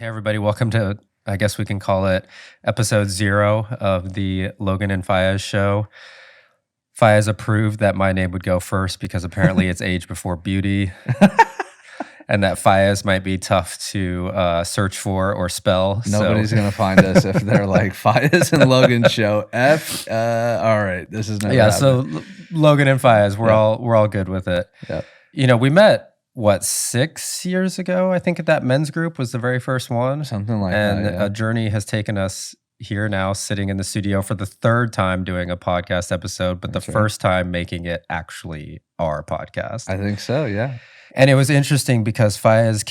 Hey, everybody. Welcome to, I guess we can call it episode 0 of the Logan and Faiez Show. Faiez approved that my name would go first because apparently it's age before beauty and that Faiez might be tough to search for or spell. Nobody's going to find us if they're like Faiez and Logan Show. All right. This is never happened. So Logan and Faiez, we're all good with it. Yeah. You know, we met 6 years ago, I think, at that men's group was the very first one. Something like and that. And a journey has taken us here now, sitting in the studio for the 3rd time doing a podcast episode, but That's the first time making it actually our podcast. I think so, yeah. And it was interesting because Faiez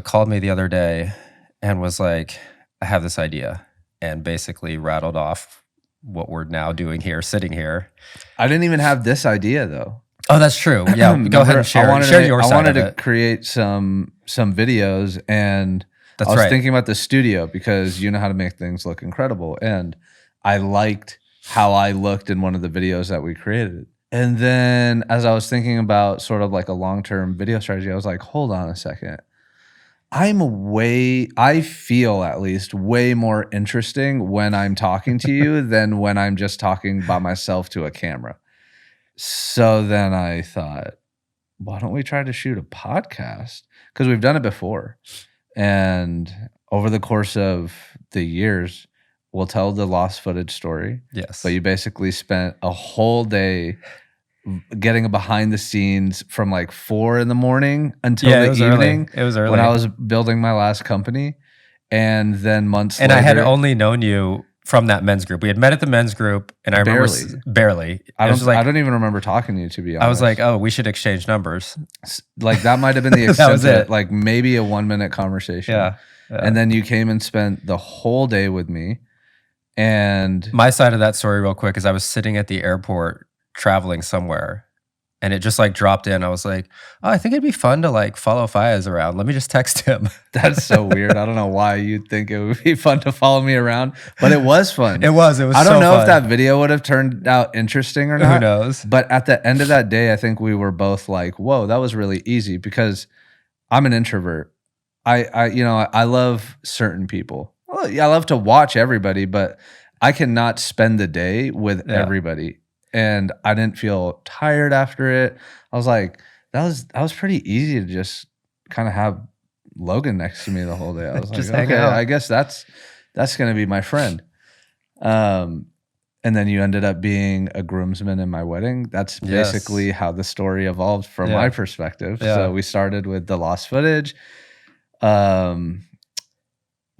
called me the other day and was like, I have this idea, and basically rattled off what we're now doing here, sitting here. I didn't even have this idea though. Oh, that's true. Yeah, go ahead and share your side of it. I wanted to create some videos, and I was thinking about the studio because you know how to make things look incredible, and I liked how I looked in one of the videos that we created. And then as I was thinking about sort of like a long-term video strategy, I was like, hold on a second. I feel at least way more interesting when I'm talking to you than when I'm just talking by myself to a camera. So then I thought, why don't we try to shoot a podcast? Because we've done it before. And over the course of the years, we'll tell the lost footage story. Yes. But you basically spent a whole day getting a behind the scenes from like 4 in the morning until the evening. It was early. When I was building my last company. And then months later. And I had only known you from that men's group. We had met at the men's group, and I remember barely. I don't even remember talking to you, to be honest. I was like, oh, we should exchange numbers. Like that might have been the extent That was of it. it. Like maybe a 1-minute conversation. Yeah. And then you came and spent the whole day with me. And my side of that story real quick is I was sitting at the airport traveling somewhere, and it just like dropped in. I was like, oh, I think it'd be fun to like follow Faiez around. Let me just text him. That's so weird. I don't know why you'd think it would be fun to follow me around, but it was fun. It was I don't know if that video would have turned out interesting or not. Who knows? But at the end of that day, I think we were both like, whoa, that was really easy, because I'm an introvert. I love certain people. Well, I love to watch everybody, but I cannot spend the day with everybody. And I didn't feel tired after it. I was like, that was pretty easy to just kind of have Logan next to me the whole day. I was like, okay, I guess that's going to be my friend. And then you ended up being a groomsman in my wedding. That's basically how the story evolved from my perspective. Yeah. So we started with the lost footage.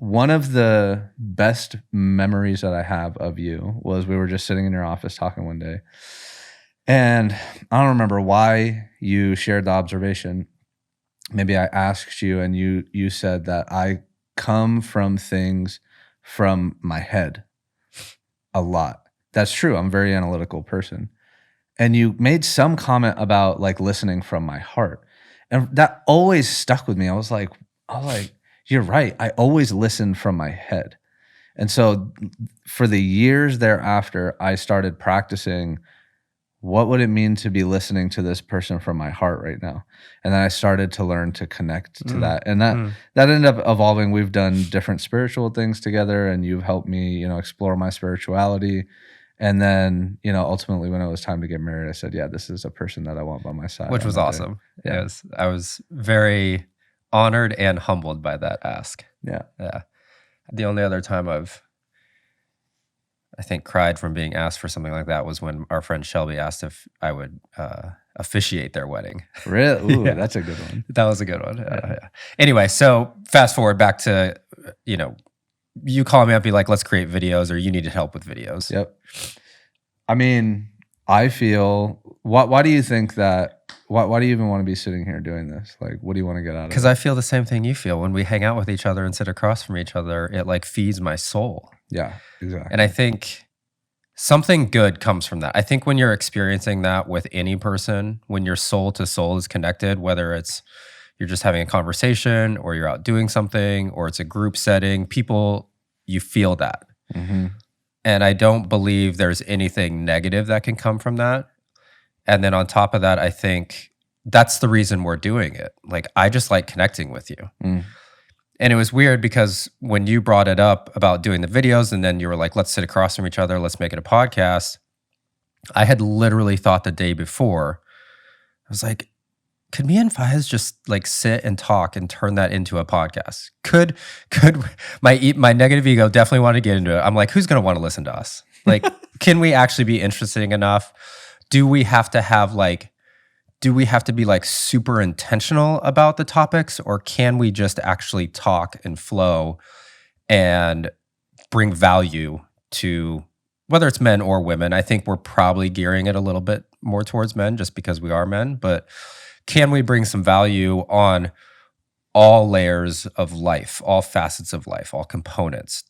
One of the best memories that I have of you was we were just sitting in your office talking one day. And I don't remember why you shared the observation. Maybe I asked you, and you said that I come from things from my head a lot. That's true. I'm a very analytical person. And you made some comment about like listening from my heart. And that always stuck with me. I was like, you're right. I always listen from my head. And so for the years thereafter, I started practicing what would it mean to be listening to this person from my heart right now. And then I started to learn to connect to that. And that ended up evolving. We've done different spiritual things together, and you've helped me, explore my spirituality. And then, ultimately when it was time to get married, I said, yeah, this is a person that I want by my side. Which was awesome. Yeah. Yes. I was very honored and humbled by that ask. Yeah. The only other time I've, I think, cried from being asked for something like that was when our friend Shelby asked if I would officiate their wedding. Really? Ooh, that's a good one. That was a good one. Yeah. Anyway, so fast forward back to, you call me up, be like, let's create videos, or you needed help with videos. Yep. I mean, I feel, why do you think that? Why do you even want to be sitting here doing this? Like, what do you want to get out of it? Because I feel the same thing you feel. When we hang out with each other and sit across from each other, it like feeds my soul. Yeah, exactly. And I think something good comes from that. I think when you're experiencing that with any person, when your soul to soul is connected, whether it's you're just having a conversation or you're out doing something or it's a group setting, you feel that. Mm-hmm. And I don't believe there's anything negative that can come from that. And then on top of that, I think that's the reason we're doing it. Like, I just like connecting with you. And it was weird because when you brought it up about doing the videos and then you were like, let's sit across from each other, let's make it a podcast. I had literally thought the day before, I was like, could me and Faiez just like sit and talk and turn that into a podcast? Could my negative ego definitely want to get into it. I'm like, who's going to want to listen to us? Like, can we actually be interesting enough? Do we have to be like super intentional about the topics, or can we just actually talk and flow and bring value to whether it's men or women? I think we're probably gearing it a little bit more towards men just because we are men, but can we bring some value on all layers of life, all facets of life, all components?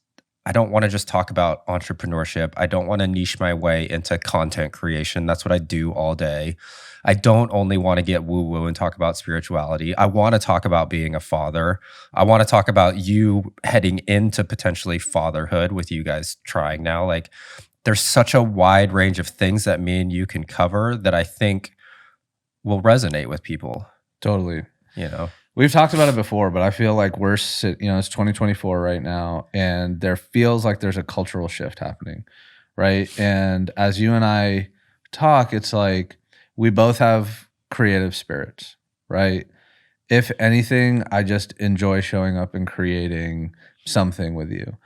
I don't want to just talk about entrepreneurship. I don't want to niche my way into content creation. That's what I do all day. I don't only want to get woo-woo and talk about spirituality. I want to talk about being a father. I want to talk about you heading into potentially fatherhood with you guys trying now. Like, there's such a wide range of things that me and you can cover that I think will resonate with people. Totally. You know, we've talked about it before, but I feel like it's 2024 right now, and there feels like there's a cultural shift happening, right? And as you and I talk, it's like we both have creative spirits, right? If anything, I just enjoy showing up and creating something with you.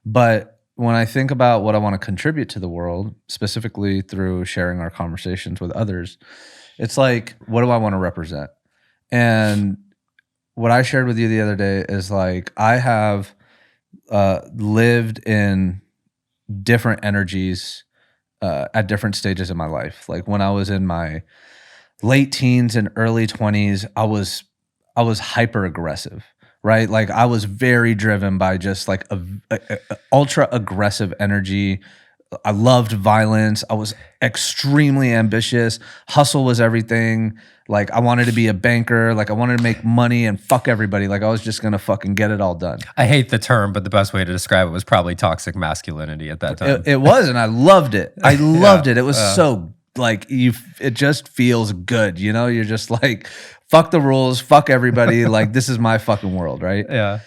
But when I think about what I want to contribute to the world, specifically through sharing our conversations with others, it's like, what do I want to represent? And what I shared with you the other day is like, I have lived in different energies at different stages of my life. Like when I was in my late teens and early 20s, I was hyper aggressive, right? Like I was very driven by just like a ultra aggressive energy. I loved violence. I was extremely ambitious. Hustle was everything. Like I wanted to be a banker. Like I wanted to make money and fuck everybody. Like I was just going to fucking get it all done. I hate the term, but the best way to describe it was probably toxic masculinity at that time. It was, and I loved it. I loved it. It was so like it just feels good. You know, you're just like, fuck the rules, fuck everybody. Like this is my fucking world, right? Yeah.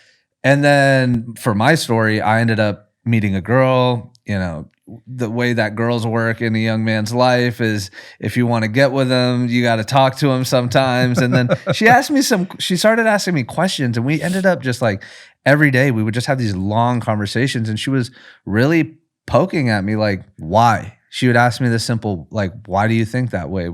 And then for my story, I ended up meeting a girl. You know, the way that girls work in a young man's life is if you want to get with him, you got to talk to him sometimes. And then she started asking me questions, and we ended up just like every day we would just have these long conversations, and she was really poking at me like, why? She would ask me this simple, like, why do you think that way?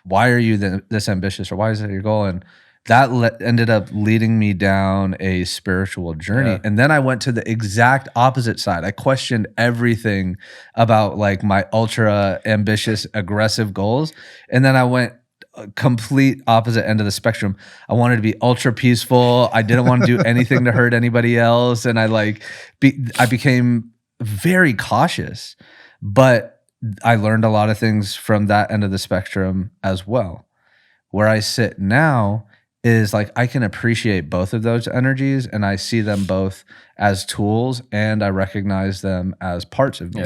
Why are you this ambitious, or why is that your goal? And that ended up leading me down a spiritual journey. Yeah. And then I went to the exact opposite side. I questioned everything about like my ultra ambitious, aggressive goals. And then I went complete opposite end of the spectrum. I wanted to be ultra peaceful. I didn't want to do anything to hurt anybody else. And I became very cautious, but I learned a lot of things from that end of the spectrum as well. Where I sit now is like I can appreciate both of those energies, and I see them both as tools, and I recognize them as parts of me,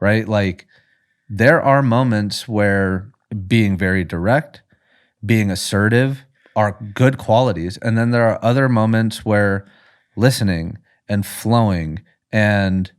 right? Like there are moments where being very direct, being assertive are good qualities. And then there are other moments where listening and flowing and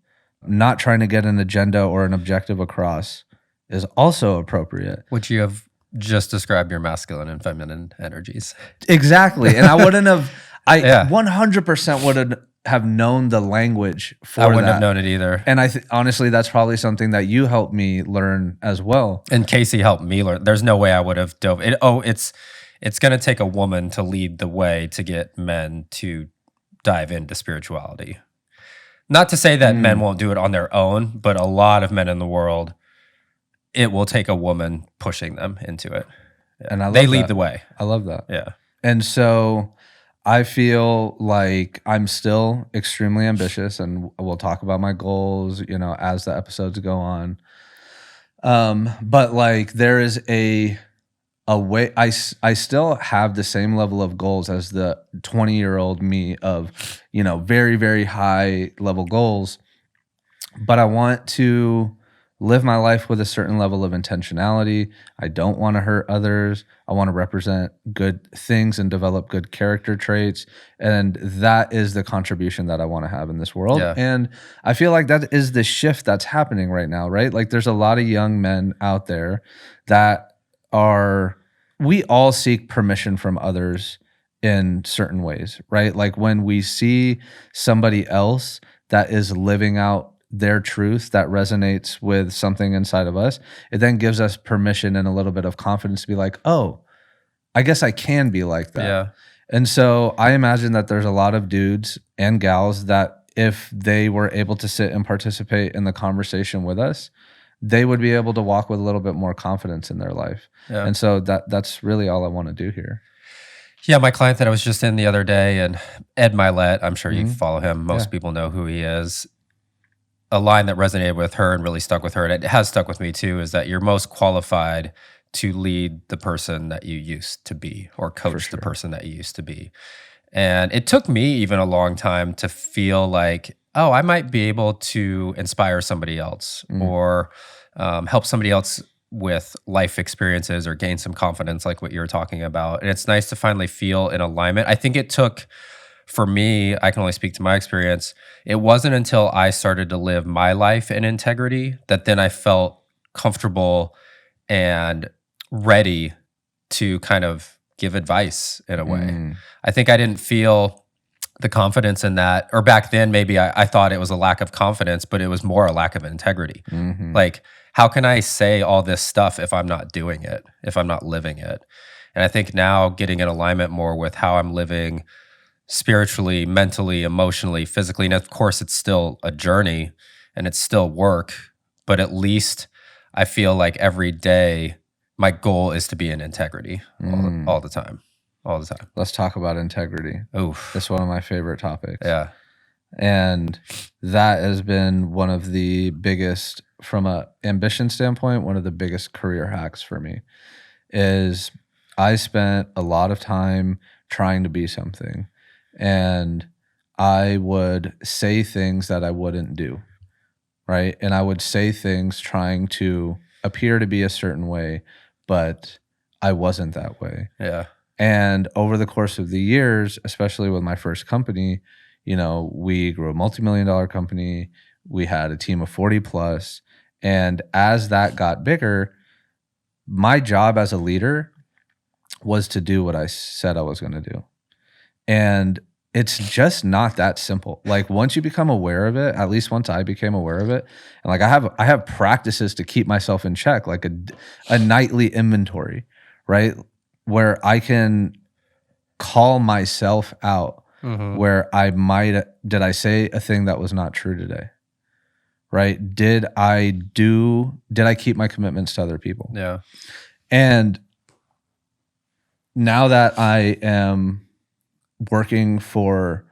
not trying to get an agenda or an objective across is also appropriate. Which you have just described your masculine and feminine energies. Exactly. And I wouldn't have, 100% would have known the language for that. I wouldn't have known it either. And honestly, that's probably something that you helped me learn as well. And Casey helped me learn. There's no way I would have dove. It's going to take a woman to lead the way to get men to dive into spirituality. Not to say that men won't do it on their own, but a lot of men in the world, it will take a woman pushing them into it. Yeah. And they lead the way. I love that. Yeah. And so I feel like I'm still extremely ambitious, and we'll talk about my goals, you know, as the episodes go on. But like there is a way I still have the same level of goals as the 20-year-old me of, you know, very, very high level goals. But I want to live my life with a certain level of intentionality. I don't want to hurt others. I want to represent good things and develop good character traits. And that is the contribution that I want to have in this world. Yeah. And I feel like that is the shift that's happening right now, right? Like there's a lot of young men out there that we all seek permission from others in certain ways, right? Like when we see somebody else that is living out their truth that resonates with something inside of us, it then gives us permission and a little bit of confidence to be like, oh, I guess I can be like that. Yeah. And so I imagine that there's a lot of dudes and gals that if they were able to sit and participate in the conversation with us, they would be able to walk with a little bit more confidence in their life. Yeah. And so that's really all I want to do here. Yeah, my client that I was just in the other day, and Ed Milet, I'm sure you follow him. Most people know who he is. A line that resonated with her and really stuck with her, and it has stuck with me too, is that you're most qualified to lead the person that you used to be or coach the person that you used to be. And it took me even a long time to feel like, oh, I might be able to inspire somebody else or help somebody else with life experiences or gain some confidence like what you're talking about. And it's nice to finally feel in alignment. I think it took, for me, I can only speak to my experience, it wasn't until I started to live my life in integrity that then I felt comfortable and ready to kind of give advice in a way. I think I didn't feel the confidence in that, or back then maybe I thought it was a lack of confidence, but it was more a lack of integrity. Like, how can I say all this stuff if I'm not doing it, if I'm not living it? And I think now getting in alignment more with how I'm living spiritually, mentally, emotionally, physically, and of course it's still a journey and it's still work, but at least I feel like every day my goal is to be in integrity all the time. All the time. Let's talk about integrity. Oof. It's one of my favorite topics. Yeah. And that has been one of the biggest, from an ambition standpoint, one of the biggest career hacks for me is I spent a lot of time trying to be something. And I would say things that I wouldn't do, right? And I would say things trying to appear to be a certain way, but I wasn't that way. Yeah. And over the course of the years, especially with my first company, you know, we grew a multi-million-dollar company. We had a team of 40 plus. And as that got bigger, my job as a leader was to do what I said I was going to do. And it's just not that simple. Like once you become aware of it, at least once I became aware of it, and like I have practices to keep myself in check, like a nightly inventory, right? Where I can call myself out where did I say a thing that was not true today? Right? Did I keep my commitments to other people? Yeah. And now that I am working for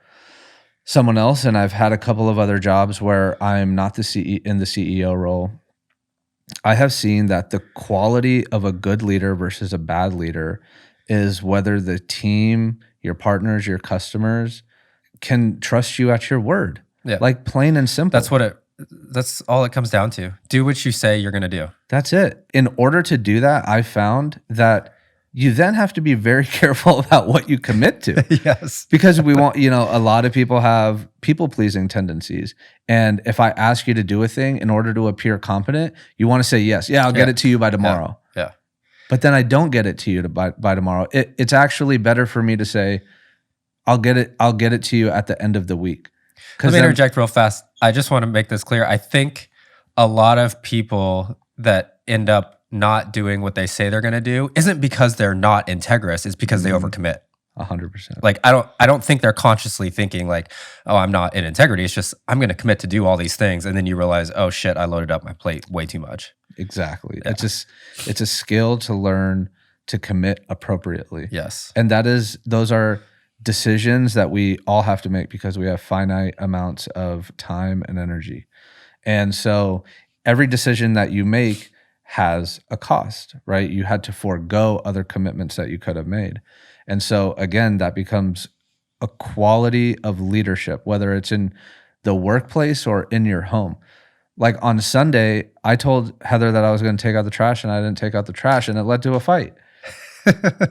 someone else, and I've had a couple of other jobs where I'm not in the CEO role, I have seen that the quality of a good leader versus a bad leader is whether the team, your partners, your customers can trust you at your word. Yeah. Like plain and simple. That's all it comes down to. Do what you say you're going to do. That's it. In order to do that, I found that you then have to be very careful about what you commit to. Yes. Because we want, you know, a lot of people have people-pleasing tendencies. And if I ask you to do a thing in order to appear competent, you want to say yes. Yeah, I'll get it to you by tomorrow. Yeah. But then I don't get it to you by tomorrow. It's actually better for me to say, I'll get it to you at the end of the week. Let me interject real fast. I just want to make this clear. I think a lot of people that end up not doing what they say they're going to do isn't because they're not integrous. It's because they overcommit. 100%. Like I don't think they're consciously thinking like, oh, I'm not in integrity. It's just I'm going to commit to do all these things, and then you realize, oh shit, I loaded up my plate way too much. Exactly. Yeah. It's a skill to learn to commit appropriately. Yes. And those are decisions that we all have to make because we have finite amounts of time and energy. And so every decision that you make has a cost, right? You had to forego other commitments that you could have made. And so again, that becomes a quality of leadership, whether it's in the workplace or in your home. Like on Sunday, I told Heather that I was going to take out the trash and I didn't take out the trash, and it led to a fight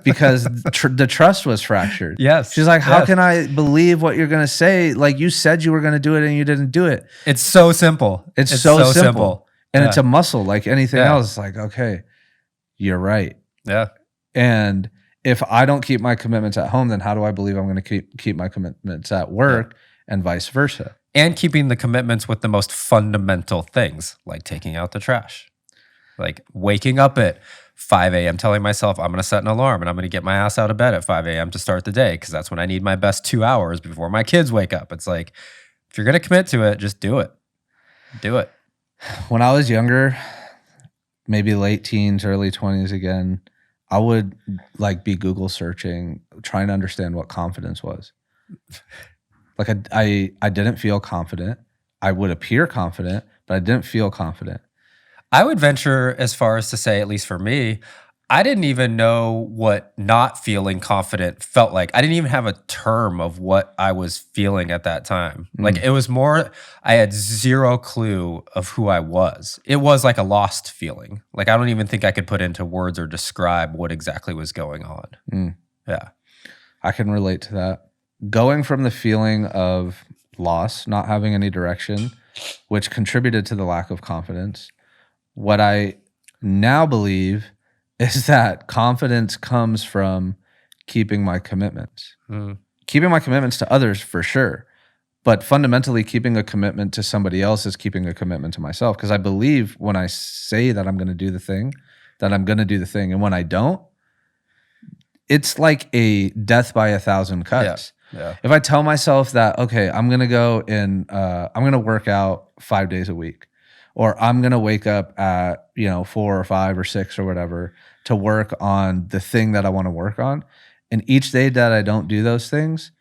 because the trust was fractured. Yes. She's like, how yes. can I believe what you're going to say? Like, you said you were going to do it and you didn't do it. It's so simple. It's so simple. And Yeah. it's a muscle like anything Yeah. else. It's like, okay, you're right. Yeah. And if I don't keep my commitments at home, then how do I believe I'm going to keep my commitments at work, and vice versa? And keeping the commitments with the most fundamental things, like taking out the trash, like waking up at 5 a.m., telling myself I'm going to set an alarm and I'm going to get my ass out of bed at 5 a.m. to start the day because that's when I need my best 2 hours before my kids wake up. It's like, if you're going to commit to it, just do it. Do it. When I was younger, maybe late teens, early 20s again, I would like be Google searching, trying to understand what confidence was. Like I didn't feel confident. I would appear confident, but I didn't feel confident. I would venture as far as to say, at least for me, I didn't even know what not feeling confident felt like. I didn't even have a term of what I was feeling at that time. Like it was more, I had zero clue of who I was. It was like a lost feeling. Like I don't even think I could put into words or describe what exactly was going on. Yeah. I can relate to that. Going from the feeling of loss, not having any direction, which contributed to the lack of confidence, what I now believe is that confidence comes from keeping my commitments. Keeping my commitments to others for sure, but fundamentally keeping a commitment to somebody else is keeping a commitment to myself, because I believe when I say that I'm going to do the thing, that I'm going to do the thing, and when I don't, it's like a death by 1,000 cuts. Yeah. If I tell myself that, okay, I'm going to go and I'm going to work out 5 days a week, or I'm going to wake up at, 4 or 5 or 6 or whatever to work on the thing that I want to work on. And each day that I don't do those things,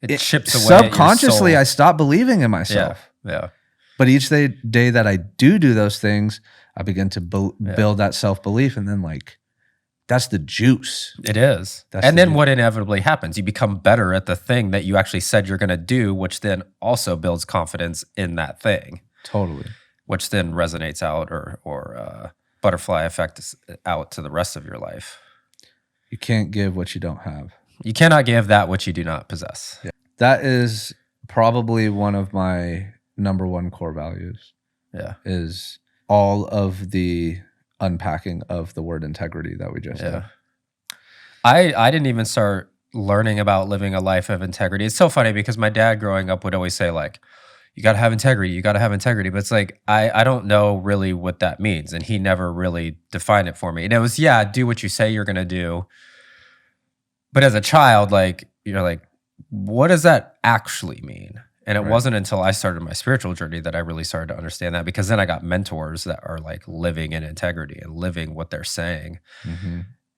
it chips away subconsciously, at your soul. I stop believing in myself. Yeah. But each day that I do those things, I begin to build that self-belief. And then like, that's the juice. It is. And then what inevitably happens, you become better at the thing that you actually said you're going to do, which then also builds confidence in that thing. Totally. Which then resonates out or butterfly effect out to the rest of your life. You can't give what you don't have. You cannot give that which you do not possess. Yeah. That is probably one of my number one core values. Yeah. Is all of the unpacking of the word integrity that we just did. I didn't even start learning about living a life of integrity. It's so funny because my dad growing up would always say like, you got to have integrity. You got to have integrity. But it's like, I don't know really what that means. And he never really defined it for me. And it was, do what you say you're going to do. But as a child, like, you're like, what does that actually mean? And it wasn't until I started my spiritual journey that I really started to understand that, because then I got mentors that are like living in integrity and living what they're saying.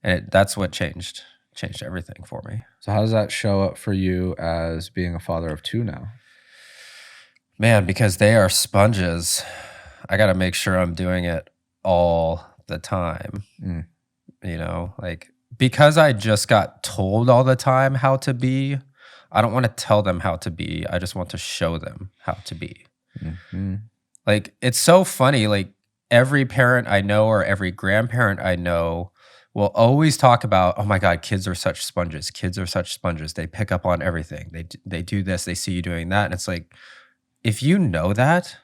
And that's what changed everything for me. So how does that show up for you as being a father of 2 now? Man, because they are sponges. I got to make sure I'm doing it all the time. Like, because I just got told all the time how to be, I don't want to tell them how to be. I just want to show them how to be. Like, it's so funny. Like, every parent I know or every grandparent I know will always talk about, oh my God, kids are such sponges. Kids are such sponges. They pick up on everything. They do this. They see you doing that. And it's like, if you know that,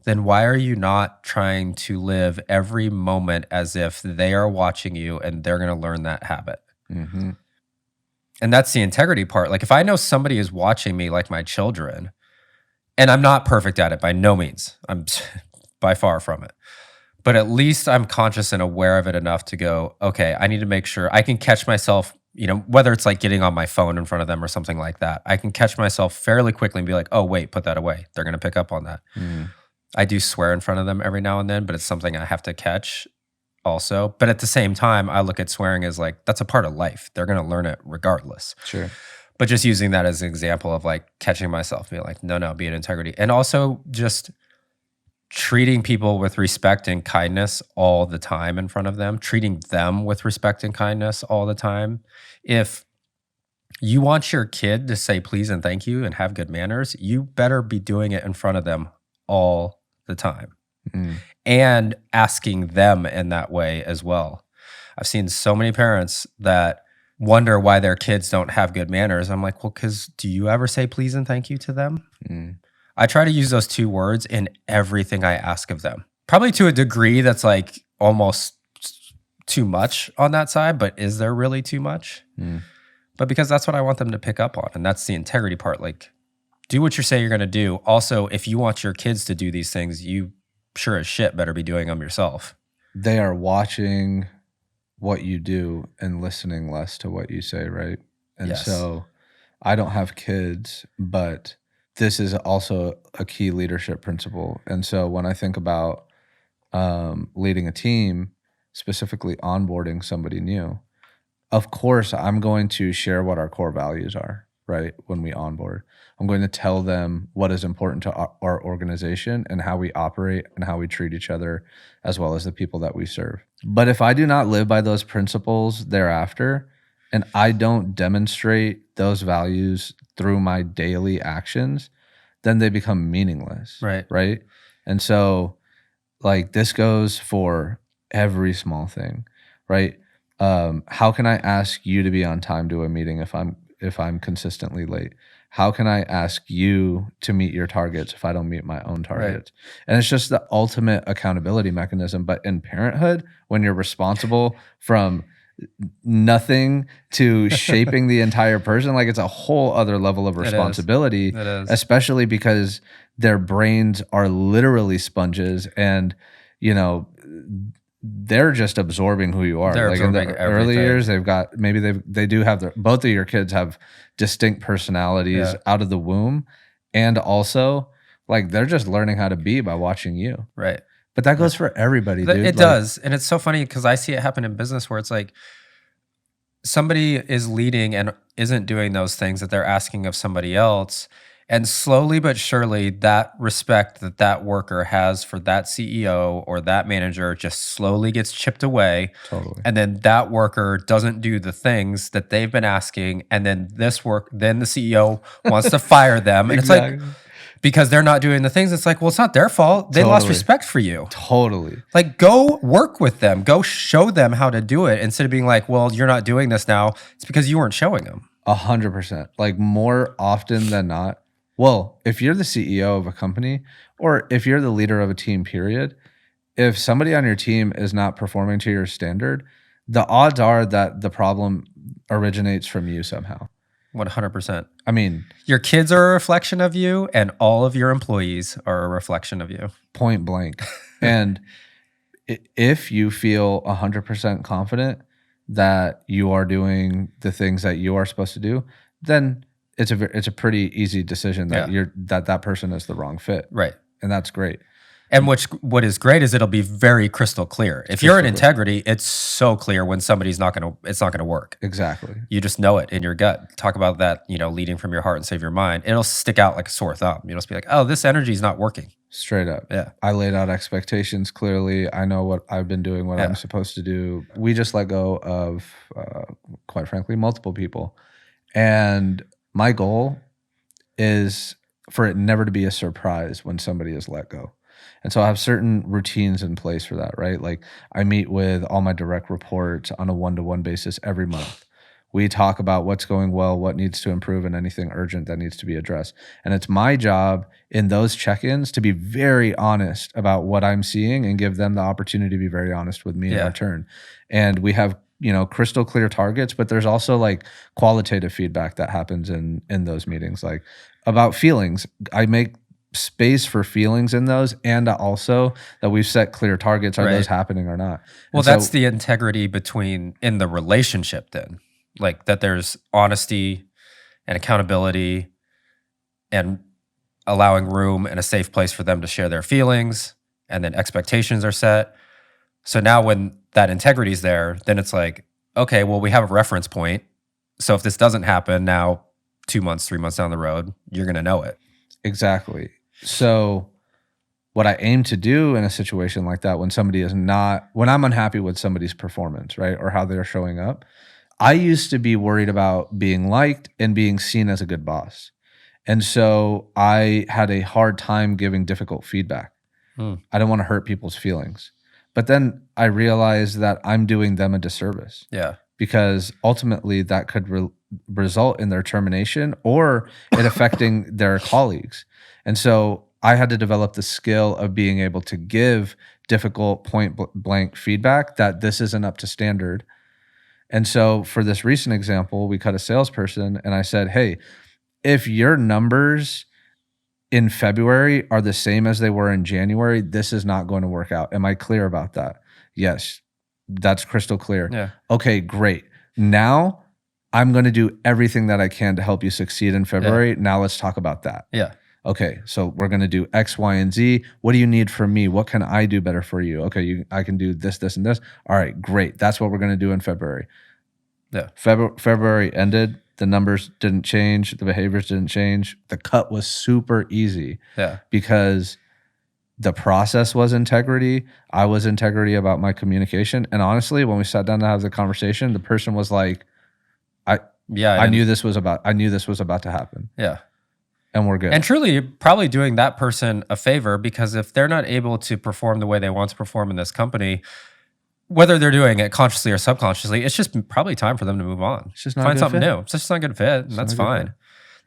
then why are you not trying to live every moment as if they are watching you and they're going to learn that habit? And that's the integrity part. Like, if I know somebody is watching me, like my children, and I'm not perfect at it by no means, I'm by far from it, but at least I'm conscious and aware of it enough to go, okay, I need to make sure I can catch myself, whether it's like getting on my phone in front of them or something like that, I can catch myself fairly quickly and be like, oh, wait, put that away. They're going to pick up on that. I do swear in front of them every now and then, but it's something I have to catch also. But at the same time, I look at swearing as like, that's a part of life. They're going to learn it regardless. Sure. But just using that as an example of like catching myself, being like, no, be in integrity. And also just treating people with respect and kindness all the time in front of them, treating them with respect and kindness all the time. If you want your kid to say please and thank you and have good manners, you better be doing it in front of them all the time Mm. and asking them in that way as well. I've seen so many parents that wonder why their kids don't have good manners. I'm like, well, because do you ever say please and thank you to them? Mm. I try to use those 2 words in everything I ask of them. Probably to a degree that's like almost too much on that side, but is there really too much? Mm. But because that's what I want them to pick up on. And that's the integrity part. Like, do what you say you're going to do. Also, if you want your kids to do these things, you sure as shit better be doing them yourself. They are watching what you do and listening less to what you say, right? And Yes. so I don't have kids, but this is also a key leadership principle. And so when I think about leading a team, specifically onboarding somebody new, of course, I'm going to share what our core values are, right? When we onboard, I'm going to tell them what is important to our organization and how we operate and how we treat each other, as well as the people that we serve. But if I do not live by those principles thereafter, and I don't demonstrate those values through my daily actions, then they become meaningless. Right. Right. And so, like, this goes for every small thing, right? How can I ask you to be on time to a meeting if I'm consistently late? How can I ask you to meet your targets if I don't meet my own targets? Right. And it's just the ultimate accountability mechanism. But in parenthood, when you're responsible from nothing to shaping the entire person, like, it's a whole other level of responsibility. It is. Especially because their brains are literally sponges, and they're just absorbing who you are. They're like in the absorbing early everything. years, they've got they do have both of your kids have distinct personalities out of the womb, and also like they're just learning how to be by watching you. Right. But that goes for everybody, dude. It does. And it's so funny because I see it happen in business where it's like somebody is leading and isn't doing those things that they're asking of somebody else. And slowly but surely, that respect that worker has for that CEO or that manager just slowly gets chipped away. Totally. And then that worker doesn't do the things that they've been asking. And then then the CEO wants to fire them. And Exactly. it's like, because they're not doing the things, it's like, well, it's not their fault. They lost respect for you. Totally. Like, go work with them. Go show them how to do it instead of being like, well, you're not doing this now. It's because you weren't showing them. 100%. Like, more often than not. Well, if you're the CEO of a company or if you're the leader of a team, period, if somebody on your team is not performing to your standard, the odds are that the problem originates from you somehow. 100%. I mean, your kids are a reflection of you, and all of your employees are a reflection of you. Point blank. And if you feel 100% confident that you are doing the things that you are supposed to do, then it's a pretty easy decision that that person is the wrong fit. Right. And that's great. And what is great is it'll be very crystal clear. If you're in integrity, it's so clear when somebody's it's not going to work. Exactly. You just know it in your gut. Talk about that, leading from your heart and save your mind. It'll stick out like a sore thumb. You'll just be like, oh, this energy is not working. Straight up. Yeah. I laid out expectations clearly. I know what I've been doing, what I'm supposed to do. We just let go of, quite frankly, multiple people. And my goal is for it never to be a surprise when somebody is let go. And so I have certain routines in place for that, right? Like, I meet with all my direct reports on a one-to-one basis every month. We talk about what's going well, what needs to improve, and anything urgent that needs to be addressed. And it's my job in those check-ins to be very honest about what I'm seeing and give them the opportunity to be very honest with me in return. And we have, crystal clear targets, but there's also like qualitative feedback that happens in those meetings, like about feelings. I make space for feelings in those, and also that we've set clear targets. Are those happening or not? Well, that's the integrity in the relationship then. Like, that there's honesty and accountability and allowing room and a safe place for them to share their feelings, and then expectations are set. So now when that integrity is there, then it's like, okay, well, we have a reference point. So if this doesn't happen now, 2 months, 3 months down the road, you're going to know it. Exactly. So what I aim to do in a situation like that, when I'm unhappy with somebody's performance, right, or how they're showing up, I used to be worried about being liked and being seen as a good boss. And so I had a hard time giving difficult feedback. Mm. I don't want to hurt people's feelings. But then I realized that I'm doing them a disservice Yeah. because ultimately that could result in their termination or it affecting their colleagues. And so I had to develop the skill of being able to give difficult point blank feedback that this isn't up to standard. And so for this recent example, we cut a salesperson and I said, hey, if your numbers in February are the same as they were in January, this is not going to work out. Am I clear about that? Yes, that's crystal clear. Yeah. Okay, great. Now I'm going to do everything that I can to help you succeed in February. Yeah. Now let's talk about that. Yeah. Okay, so we're going to do X, Y, and Z. What do you need from me? What can I do better for you? Okay, I can do this, this, and this. All right, great. That's what we're going to do in February. Yeah. February ended. The numbers didn't change. The behaviors didn't change. The cut was super easy. Yeah. Because the process was integrity. I was integrity about my communication. And honestly, when we sat down to have the conversation, the person was like, I knew this was about to happen. Yeah. And we're good. And truly, you're probably doing that person a favor because if they're not able to perform the way they want to perform in this company, whether they're doing it consciously or subconsciously, it's just probably time for them to move on. It's just not find a good something fit. new. It's just not a good fit, and that's not a good fine. fit.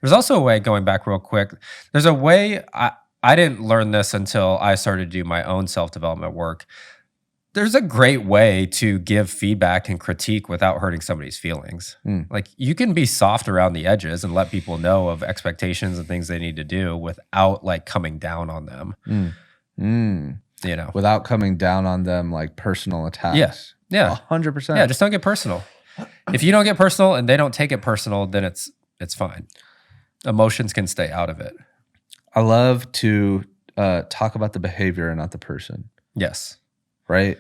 There's also a way, going back real quick, there's a way, I didn't learn this until I started to do my own self-development work. There's a great way to give feedback and critique without hurting somebody's feelings. Like you can be soft around the edges and let people know of expectations and things they need to do without like coming down on them. You know, without coming down on them like personal attacks. Yeah. 100%. Yeah, just don't get personal. If you don't get personal and they don't take it personal, then it's fine. Emotions can stay out of it. I love to talk about the behavior and not the person. Yes. Right?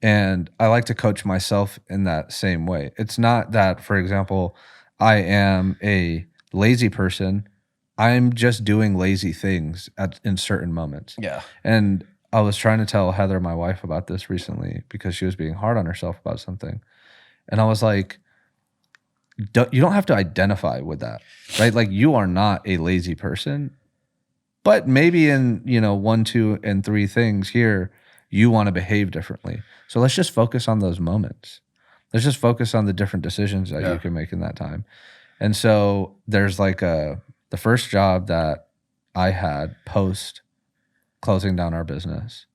And I like to coach myself in that same way. It's not that, for example, I am a lazy person. I'm just doing lazy things in certain moments. Yeah. And I was trying to tell Heather, my wife, about this recently because she was being hard on herself about something. And I was like, you don't have to identify with that, right? Like you are not a lazy person, but maybe in, 1, 2, and 3 things here, you want to behave differently. So let's just focus on those moments. Let's just focus on the different decisions that you can make in that time. And so there's like the first job that I had post closing down our business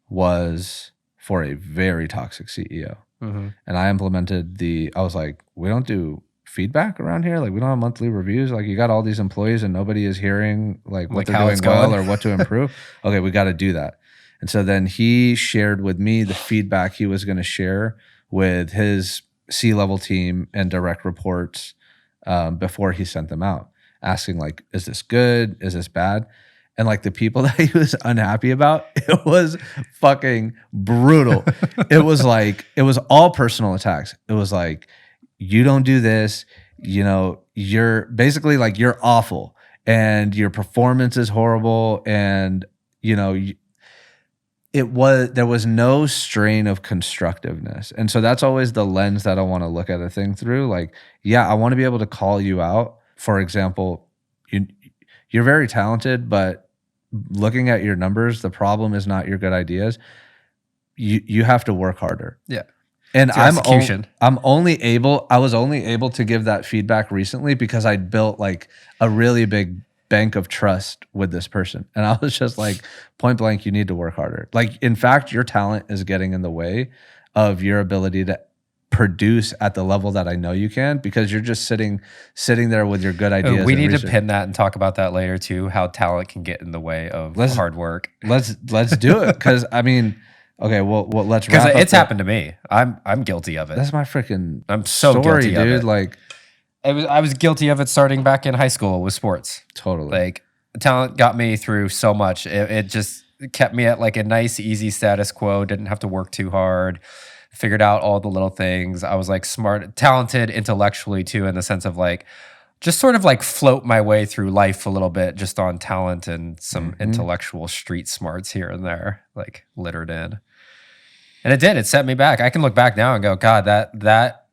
was for a very toxic CEO. And I implemented I was like, we don't do feedback around here. Like we don't have monthly reviews. Like you got all these employees and nobody is hearing like what they're doing well or what to improve. Okay, we got to do that. And so then he shared with me the feedback he was going to share with his C-level team and direct reports before he sent them out, asking like, is this good? Is this bad? And like the people that he was unhappy about, it was fucking brutal. It was all personal attacks. It was like, you don't do this, you're basically like, you're awful and your performance is horrible. And, there was no strain of constructiveness. And so that's always the lens that I want to look at a thing through. Like, yeah, I want to be able to call you out. For example, you're very talented, but looking at your numbers, the problem is not your good ideas. You have to work harder. Yeah. And I was only able to give that feedback recently because I built like a really big bank of trust with this person. And I was just like, point blank, you need to work harder. Like, in fact, your talent is getting in the way of your ability to produce at the level that I know you can because you're just sitting there with your good ideas. We need to pin that and talk about that later too, how talent can get in the way of hard work. Let's do it. Cause I mean, okay, well let's wrap up. Because it's happened to me. I'm guilty of it. That's my freaking I'm so story, guilty dude. of it. Like I was guilty of it starting back in high school with sports. Totally. Like talent got me through so much. It just kept me at like a nice, easy status quo. Didn't have to work too hard. Figured out all the little things. I was like smart, talented intellectually too, in the sense of like, just sort of like float my way through life a little bit just on talent and some intellectual street smarts here and there, like littered in. And it did. It set me back. I can look back now and go, God, that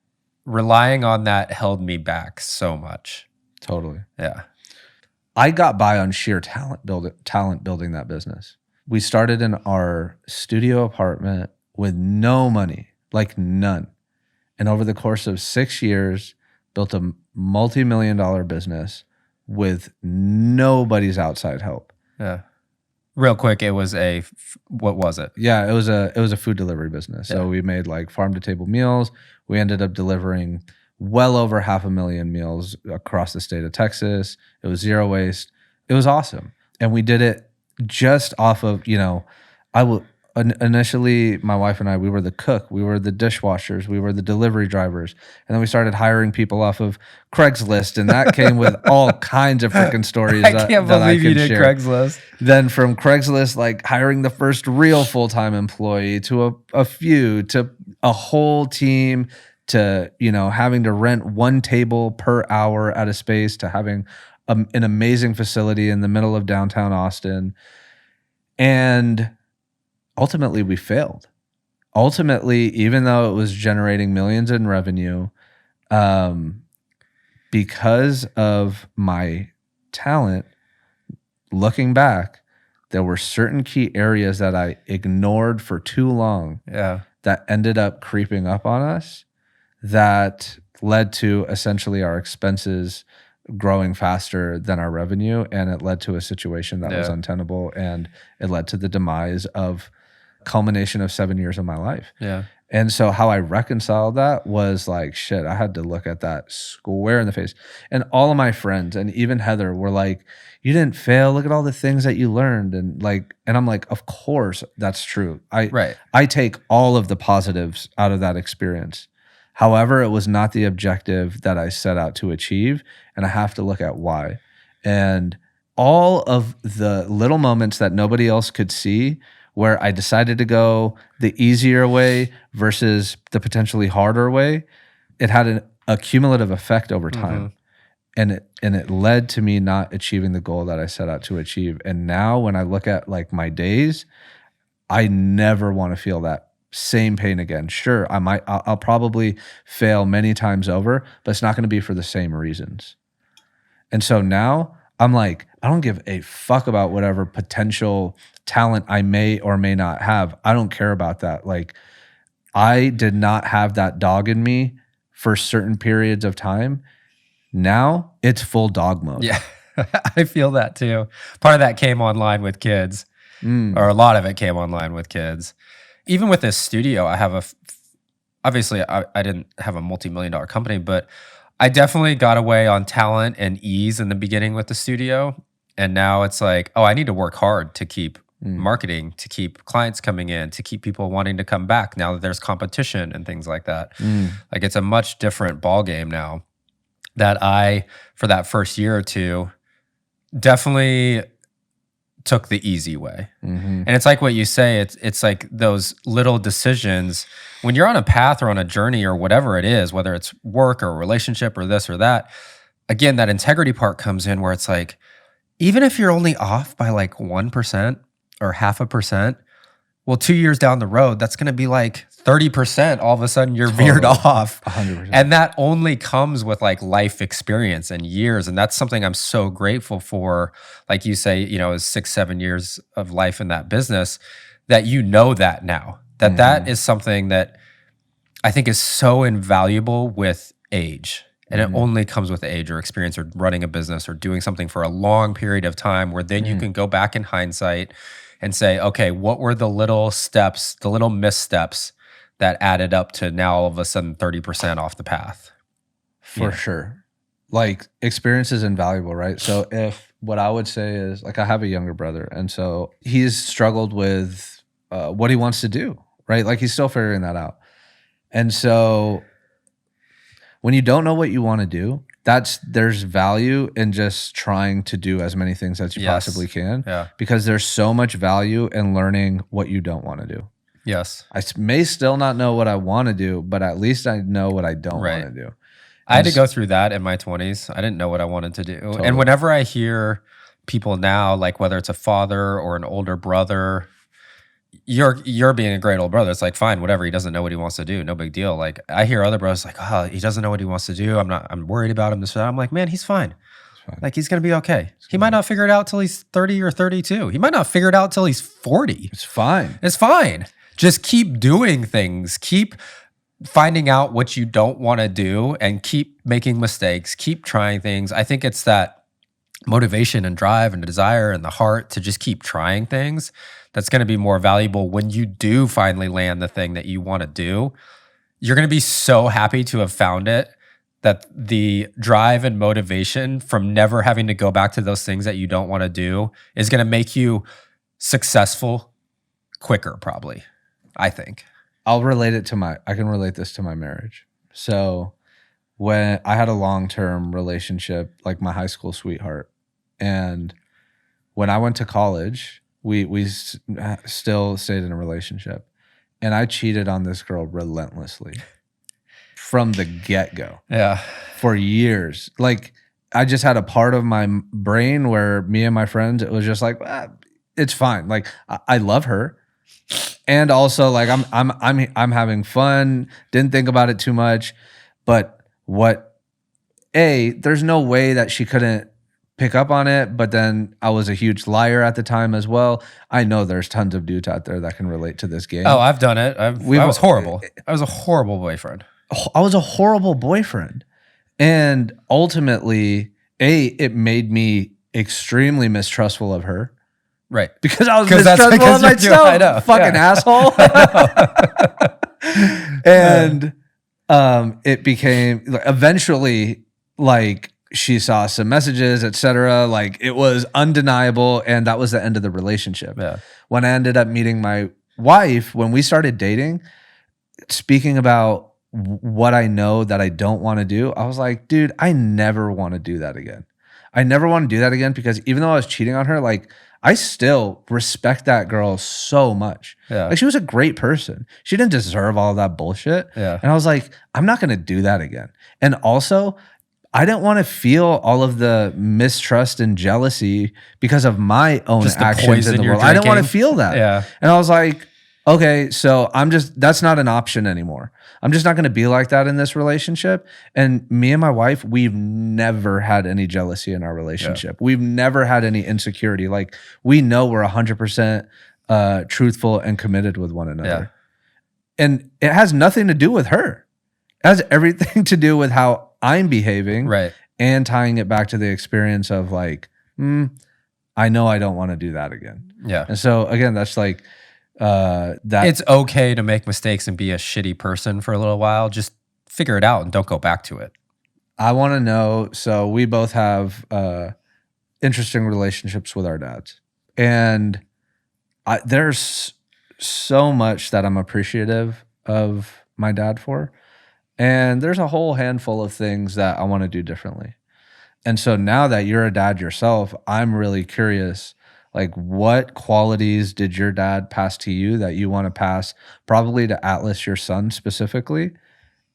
relying on that held me back so much. Totally. Yeah. I got by on sheer talent building that business. We started in our studio apartment with no money, like none. And over the course of 6 years, built a multi-million-dollar business with nobody's outside help. Yeah. Real quick, it was what was it? Yeah, it was a food delivery business. So Yeah. we made like farm to table meals. We ended up delivering well over 500,000 meals across the state of Texas. It was zero waste. It was awesome. And we did it just off of, initially my wife and I, we were the cook, we were the dishwashers, we were the delivery drivers. And then we started hiring people off of Craigslist, and that came with all kinds of freaking stories. I can't believe you did Craigslist. Then from Craigslist, like hiring the first real full-time employee to a few, to a whole team, to, having to rent one table per hour at a space, to having an amazing facility in the middle of downtown Austin. And ultimately, we failed. Ultimately, even though it was generating millions in revenue, because of my talent, looking back, there were certain key areas that I ignored for too long that ended up creeping up on us, that led to essentially our expenses growing faster than our revenue. And it led to a situation that was untenable, and it led to the demise of culmination of 7 years of my life. Yeah. And so how I reconciled that was like, shit, I had to look at that square in the face. And all of my friends and even Heather were like, you didn't fail. Look at all the things that you learned. And I'm like, of course that's true. I take all of the positives out of that experience. However, it was not the objective that I set out to achieve. And I have to look at why. And all of the little moments that nobody else could see, where I decided to go the easier way versus the potentially harder way, it had a cumulative effect over time. And it led to me not achieving the goal that I set out to achieve. And now when I look at like my days, I never want to feel that same pain again. Sure, I'll probably fail many times over, but it's not going to be for the same reasons. And so now I'm like, I don't give a fuck about whatever potential talent I may or may not have. I don't care about that. Like, I did not have that dog in me for certain periods of time. Now it's full dog mode. Yeah, I feel that too. Part of that came online with kids, or a lot of it came online with kids. Even with this studio, I have obviously I didn't have a multi-million-dollar company, but I definitely got away on talent and ease in the beginning with the studio. And now it's like, oh, I need to work hard to keep marketing, to keep clients coming in, to keep people wanting to come back now that there's competition and things like that. Like, it's a much different ball game now, that I, for that first year or two, definitely took the easy way. And it's like what you say, it's like those little decisions when you're on a path or on a journey or whatever it is, whether it's work or a relationship or this or that. Again, that integrity part comes in, where it's like, even if you're only off by like 1% or 0.5%, well, 2 years down the road, that's going to be like 30%. All of a sudden you're veered off. 100%. And that only comes with like life experience and years. And that's something I'm so grateful for. Like you say, is 6-7 years of life in that business, that that now, that is something that I think is so invaluable with age. And it only comes with age or experience or running a business or doing something for a long period of time, where then you can go back in hindsight and say, okay, what were the little steps, the little missteps that added up to now all of a sudden 30% off the path? For sure. Like, experience is invaluable, right? So if what I would say is, like, I have a younger brother, and so he's struggled with what he wants to do, right? Like, he's still figuring that out. And so when you don't know what you want to do, there's value in just trying to do as many things as you possibly can, because there's so much value in learning what you don't want to do. Yes. I may still not know what I want to do, but at least I know what I don't want to do. I had to go through that in my 20s. I didn't know what I wanted to do. Totally. And whenever I hear people now, like whether it's a father or an older brother, you're being a great old brother. It's like, fine, whatever. He doesn't know what he wants to do. No big deal. Like, I hear other brothers like, oh, he doesn't know what he wants to do. I'm worried about him. This or that. I'm like, man, he's fine. fine. Like, he's going to be okay. He might not figure it out till he's 30 or 32. He might not figure it out till he's 40. It's fine. It's fine. Just keep doing things. Keep finding out what you don't want to do and keep making mistakes. Keep trying things. I think it's that motivation and drive and desire and the heart to just keep trying things that's going to be more valuable when you do finally land the thing that you want to do. You're going to be so happy to have found it that the drive and motivation from never having to go back to those things that you don't want to do is going to make you successful quicker, probably, I think. I can relate this to my marriage. So when I had a long-term relationship, like my high school sweetheart, and when I went to college, we still stayed in a relationship, and I cheated on this girl relentlessly from the get-go. Yeah. For years. Like, I just had a part of my brain where me and my friends, it was just like, it's fine. Like, I love her. And also, like, I'm having fun. Didn't think about it too much. But there's no way that she couldn't pick up on it. But then I was a huge liar at the time as well. I know there's tons of dudes out there that can relate to this game. Oh, I've done it. I was horrible. I was a horrible boyfriend. I was a horrible boyfriend. And ultimately, it made me extremely mistrustful of her. Right. Because I was mistrustful of myself. I know. Fucking asshole. And it became, eventually, like, she saw some messages, etc. Like, it was undeniable, and that was the end of the relationship. Yeah. When I ended up meeting my wife, when we started dating, speaking about what I know that I don't want to do, I was like, dude, I never want to do that again. I never want to do that again, because even though I was cheating on her, like, I still respect that girl so much. Yeah. Like, she was a great person. She didn't deserve all of that bullshit. Yeah. And I was like, I'm not going to do that again. And also, I didn't want to feel all of the mistrust and jealousy because of my own Just the actions poison in the you're world. I didn't want to drinking. feel that. Yeah. And I was like, okay, so that's not an option anymore. I'm just not going to be like that in this relationship. And me and my wife, we've never had any jealousy in our relationship. Yeah. We've never had any insecurity. Like, we know we're 100% truthful and committed with one another. Yeah. And it has nothing to do with her. It has everything to do with how I'm behaving. Right. And tying it back to the experience of, like, I know I don't want to do that again. Yeah. And so, again, that's like, that it's okay to make mistakes and be a shitty person for a little while. Just figure it out and don't go back to it. I want to know. So we both have interesting relationships with our dads, and there's so much that I'm appreciative of my dad for, and there's a whole handful of things that I want to do differently. And so now that you're a dad yourself, I'm really curious. Like, what qualities did your dad pass to you that you want to pass probably to Atlas, your son, specifically?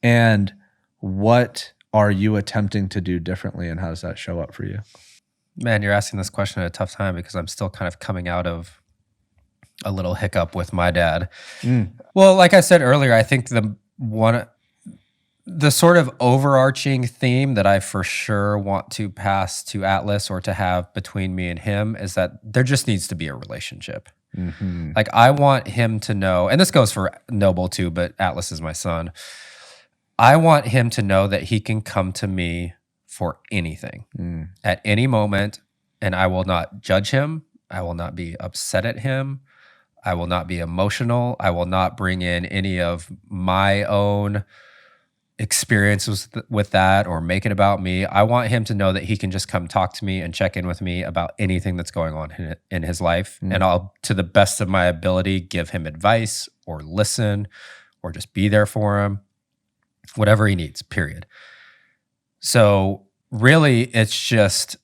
And what are you attempting to do differently, and how does that show up for you? Man, you're asking this question at a tough time because I'm still kind of coming out of a little hiccup with my dad. Well, like I said earlier, I think the sort of overarching theme that I for sure want to pass to Atlas or to have between me and him is that there just needs to be a relationship. Mm-hmm. Like, I want him to know, and this goes for Noble too, but Atlas is my son. I want him to know that he can come to me for anything at any moment, and I will not judge him. I will not be upset at him. I will not be emotional. I will not bring in any of my own experiences with that or make it about me. I want him to know that he can just come talk to me and check in with me about anything that's going on in his life. And I'll, to the best of my ability, give him advice or listen or just be there for him, whatever he needs, period. So really, it's just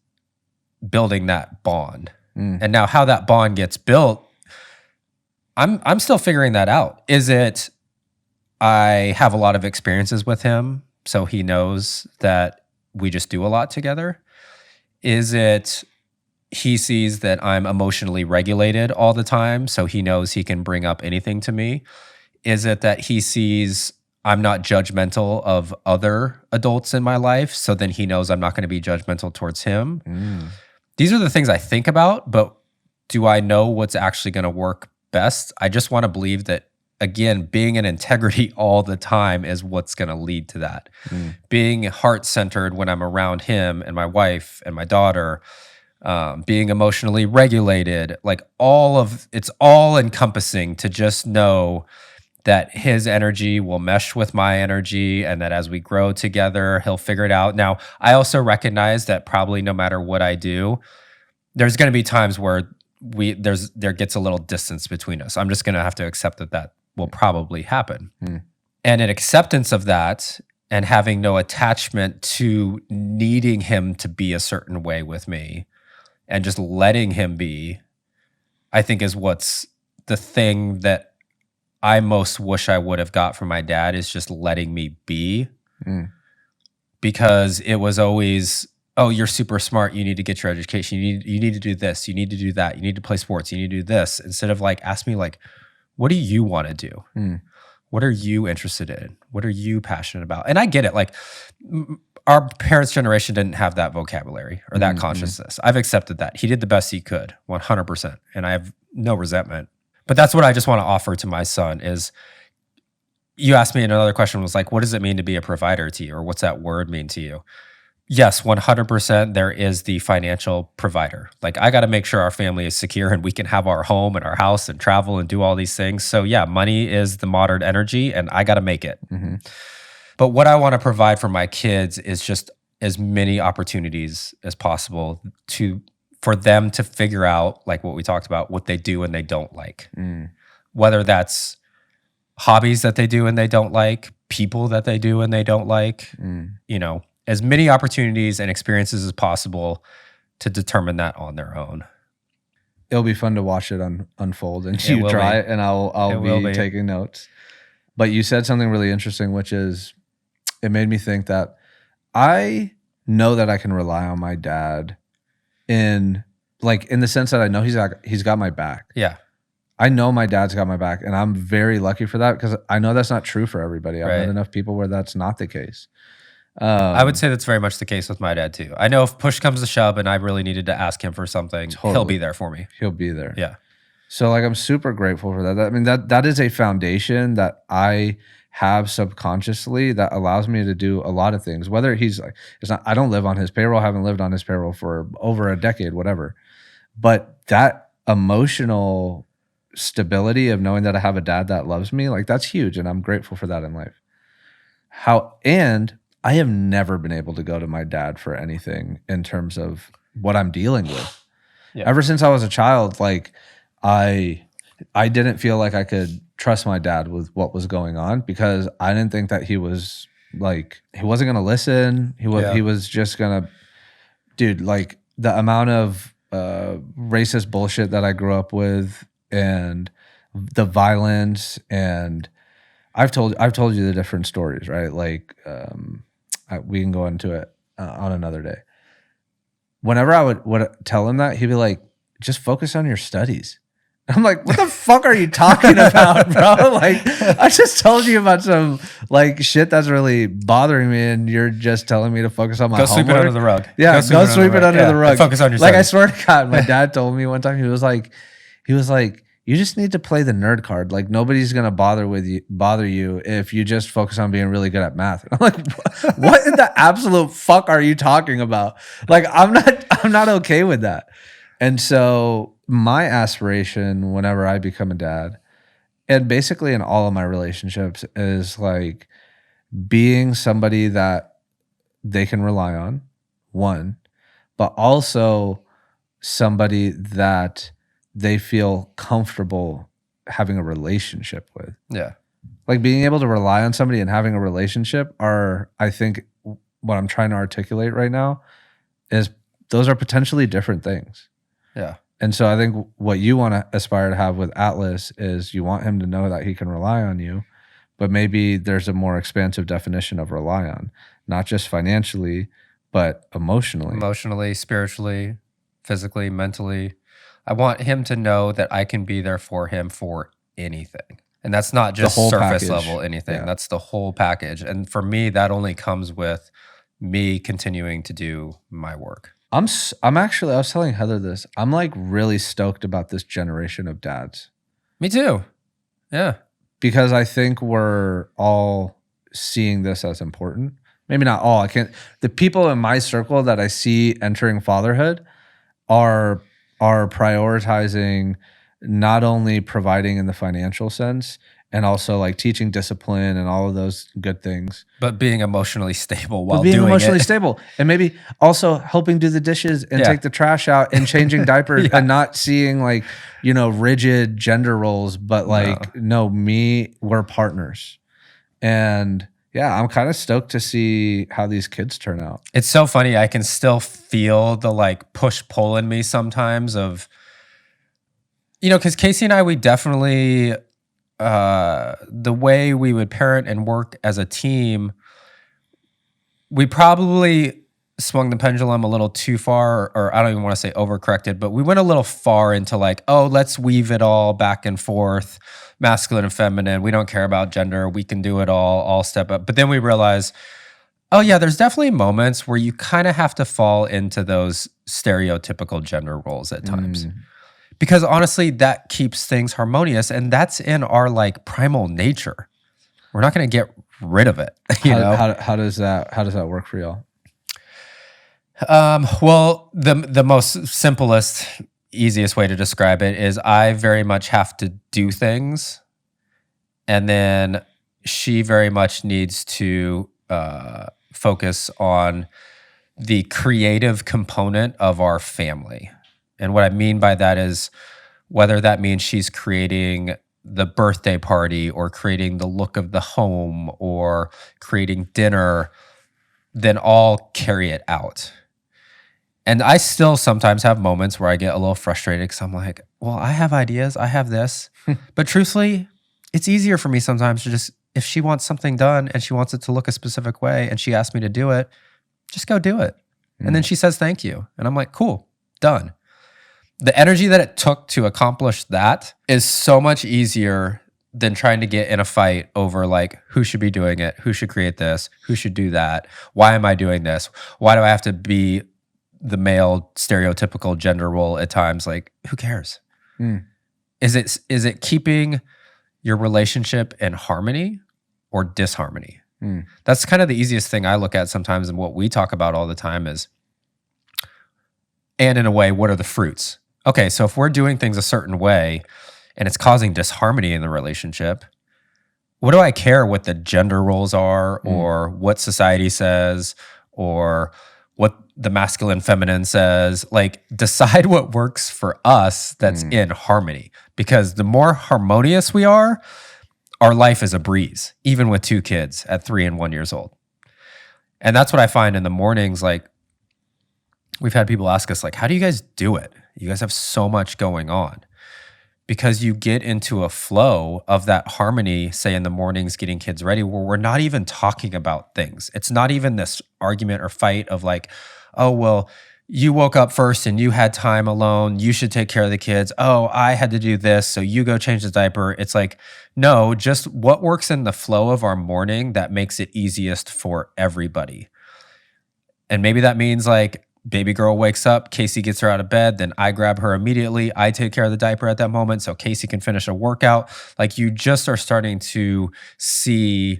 building that bond. And now how that bond gets built, I'm still figuring that out. Is it I have a lot of experiences with him, so he knows that we just do a lot together? Is it he sees that I'm emotionally regulated all the time, so he knows he can bring up anything to me? Is it that he sees I'm not judgmental of other adults in my life. So then he knows I'm not going to be judgmental towards him. These are the things I think about, but do I know what's actually going to work best? I just want to believe that, again, being in integrity all the time is what's going to lead to that. Being heart-centered when I'm around him and my wife and my daughter, being emotionally regulated, like it's all encompassing to just know that his energy will mesh with my energy and that as we grow together, he'll figure it out. Now, I also recognize that probably no matter what I do, there's going to be times where there gets a little distance between us. I'm just going to have to accept that will probably happen. And an acceptance of that and having no attachment to needing him to be a certain way with me and just letting him be, I think is what's the thing that I most wish I would have got from my dad, is just letting me be. Because it was always, oh, you're super smart. You need to get your education. You need to do this. You need to do that. You need to play sports. You need to do this. Instead of like, ask me like, what do you want to do? What are you interested in? What are you passionate about? And I get it. Like our parents' generation didn't have that vocabulary or that consciousness. I've accepted that. He did the best he could, 100%. And I have no resentment. But that's what I just want to offer to my son is, you asked me another question was like, what does it mean to be a provider to you? Or what's that word mean to you? Yes, 100% there is the financial provider. Like I got to make sure our family is secure and we can have our home and our house and travel and do all these things. So yeah, money is the modern energy and I got to make it. But what I want to provide for my kids is just as many opportunities as possible for them to figure out, like what we talked about, what they do and they don't like. Whether that's hobbies that they do and they don't like, people that they do and they don't like, you know, as many opportunities and experiences as possible to determine that on their own. It'll be fun to watch it unfold and you try it, and I'll be taking notes. But you said something really interesting, which is, it made me think that I know that I can rely on my dad in the sense that I know he's got my back. Yeah. I know my dad's got my back, and I'm very lucky for that because I know that's not true for everybody. I've met enough people where that's not the case. I would say that's very much the case with my dad too. I know if push comes to shove and I really needed to ask him for something, he'll be there for me. He'll be there. Yeah. So like I'm super grateful for that. I mean, that is a foundation that I have subconsciously that allows me to do a lot of things. Whether he's like, I don't live on his payroll, haven't lived on his payroll for over a decade, whatever. But that emotional stability of knowing that I have a dad that loves me, like that's huge. And I'm grateful for that in life. And I have never been able to go to my dad for anything in terms of what I'm dealing with. Ever since I was a child, like I didn't feel like I could trust my dad with what was going on because I didn't think that he was like, he wasn't going to listen. He was just going to, dude, like the amount of racist bullshit that I grew up with and the violence, and I've told you the different stories, right? Like we can go into it on another day. Whenever I would tell him that, he'd be like, just focus on your studies. I'm like, what the fuck are you talking about, bro? Like, I just told you about some like shit that's really bothering me, and you're just telling me to focus on my homework. Go sweep it under the rug. Yeah, go sweep it under the rug. Focus on your Like, studies. I swear to God, my dad told me one time, he was like, you just need to play the nerd card. Like, nobody's gonna bother you if you just focus on being really good at math. And I'm like, what in the absolute fuck are you talking about? Like, I'm not okay with that. And so my aspiration whenever I become a dad, and basically in all of my relationships, is like being somebody that they can rely on, one, but also somebody that they feel comfortable having a relationship with. Yeah. Like being able to rely on somebody and having a relationship are, I think, what I'm trying to articulate right now is those are potentially different things. Yeah. And so I think what you want to aspire to have with Atlas is you want him to know that he can rely on you, but maybe there's a more expansive definition of rely on, not just financially, but emotionally. Emotionally, spiritually, physically, mentally. I want him to know that I can be there for him for anything. And that's not just whole surface package. level anything. Yeah. That's the whole package. And for me, that only comes with me continuing to do my work. I'm actually, I was telling Heather this. I'm like really stoked about this generation of dads Me too. Yeah. because I think we're all seeing this as important. Maybe not all. The people in my circle that I see entering fatherhood are prioritizing not only providing in the financial sense and also like teaching discipline and all of those good things, but being emotionally stable while but being doing emotionally it. stable, and maybe also helping do the dishes and take the trash out and changing diapers and not seeing like, you know, rigid gender roles, but like, no, we're partners. And yeah, I'm kind of stoked to see how these kids turn out. It's so funny. I can still feel the like push pull in me sometimes of, you know, because Casey and I, we definitely, the way we would parent and work as a team, we probably swung the pendulum a little too far, or I don't even want to say overcorrected, but we went a little far into like, oh, let's weave it all back and forth, masculine and feminine. We don't care about gender. We can do it all step up. But then we realized, oh yeah, there's definitely moments where you kind of have to fall into those stereotypical gender roles at times. Because honestly, that keeps things harmonious, and that's in our like primal nature. We're not going to get rid of it. How does that work for y'all? Well, the most simplest, easiest way to describe it is I very much have to do things, and then she very much needs to focus on the creative component of our family. And what I mean by that is whether that means she's creating the birthday party or creating the look of the home or creating dinner, then I'll carry it out. And I still sometimes have moments where I get a little frustrated because I'm like, well, I have ideas, I have this. But truthfully, it's easier for me sometimes to just, if she wants something done and she wants it to look a specific way and she asks me to do it, just go do it. And then she says, thank you. And I'm like, cool, done. The energy that it took to accomplish that is so much easier than trying to get in a fight over like who should be doing it, who should create this, who should do that, why am I doing this, why do I have to be the male stereotypical gender role at times? Like, who cares? Is it keeping your relationship in harmony or disharmony? That's kind of the easiest thing I look at sometimes, and what we talk about all the time is, and in a way, what are the fruits? Okay, so if we're doing things a certain way and it's causing disharmony in the relationship, what do I care what the gender roles are or what society says or what the masculine feminine says? Like, decide what works for us that's in harmony. Because the more harmonious we are, our life is a breeze, even with 2 kids at 3 and 1 years old. And that's what I find in the mornings. Like, we've had people ask us, like, how do you guys do it? You guys have so much going on. Because you get into a flow of that harmony, say in the mornings getting kids ready, where we're not even talking about things. It's not even this argument or fight of like, oh, well, you woke up first and you had time alone. You should take care of the kids. Oh, I had to do this, so you go change the diaper. It's like, no, just what works in the flow of our morning that makes it easiest for everybody. And maybe that means like, baby girl wakes up, Casey gets her out of bed, then I grab her immediately. I take care of the diaper at that moment so Casey can finish a workout. Like, you just are starting to see,